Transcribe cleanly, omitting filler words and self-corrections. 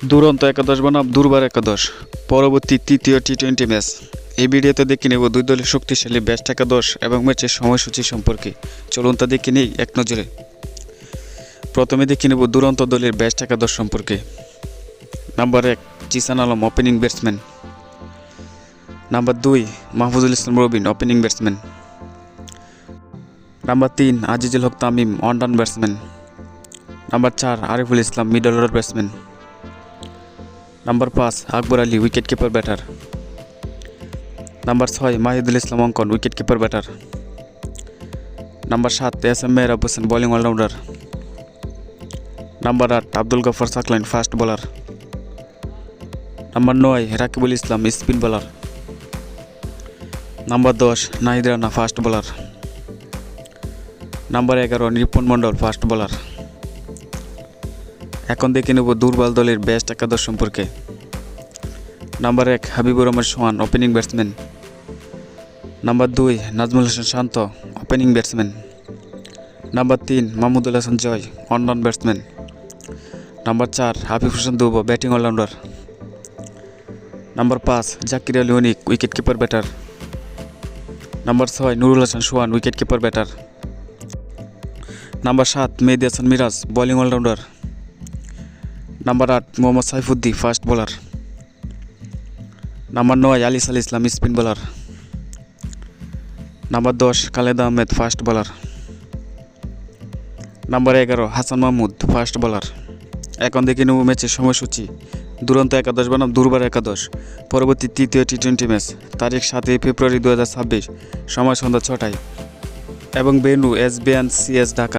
দুরন্ত একাদশ বনাম দুর্বার একাদশ পরবর্তী তৃতীয় টি-20 ম্যাচ। এই ভিডিওতে দেখে নেব দুই দলের শক্তিশালী বেস্ট একাদশ এবং ম্যাচের সময়সূচি সম্পর্কে। চলুন তা দেখে নেই এক নজরে। প্রথমে দেখে নেব দুরন্ত দলের বেস্ট একাদশ সম্পর্কে। Number 1 Zishan Alam opening batsman. Number 2 Mahfuzul Islam Robin opening batsman. Number 3 Azizul Haque Tamim on down batsman. Number 4 Ariful Islam middle order batsman. Number 5 Akbar Ali wicket keeper batter. Number 6 Mahidul Islam Ankon wicket keeper batter. Number 7 S M. Mehrob Hossain bowling allrounder. Number 8 Abdul Gaffar Saqlain fast bowler. Number 9 Rakibul Islam spin bowler. Number 10 Nahid Rana fast bowler. Number 11 Nipun Mondal fast bowler. এখন দেখে নেব দুর্বল দলের best একাদশ সম্পর্কে। Number 1 Habibur Rahman Sohan opening batsman. Number 2 Najmul Hossain Shanto opening batsman. Number 3 Mahmudul Hasan Joy on down batsman. Number 4 Hafiz Hossain Dubo batting allrounder. Number 5 Jaker Ali Anik wicket keeper batter. Number 6 Nurul Hasan Sohan wicket keeper batter. Number 7 Mehidy Hasan Miraz bowling allrounder. Number 8 Mohammad Saifuddin fast bowler. Number 9 Ali সাল Islam spin bowler. Number 10 Khaled Ahmed fast bowler. Number 11 Hasan Mahmud fast bowler. এখন দেখে নেব ম্যাচের সময়সূচি। দুরন্ত একাদশ বনাম দুর্বার একাদশ পরবর্তী তৃতীয় টি-20 ম্যাচ। তারিখ 7 ফেব্রুয়ারি 2026, সময় সন্ধ্যা 6টায় এবং ভেন্যু SBNCS ঢাকা।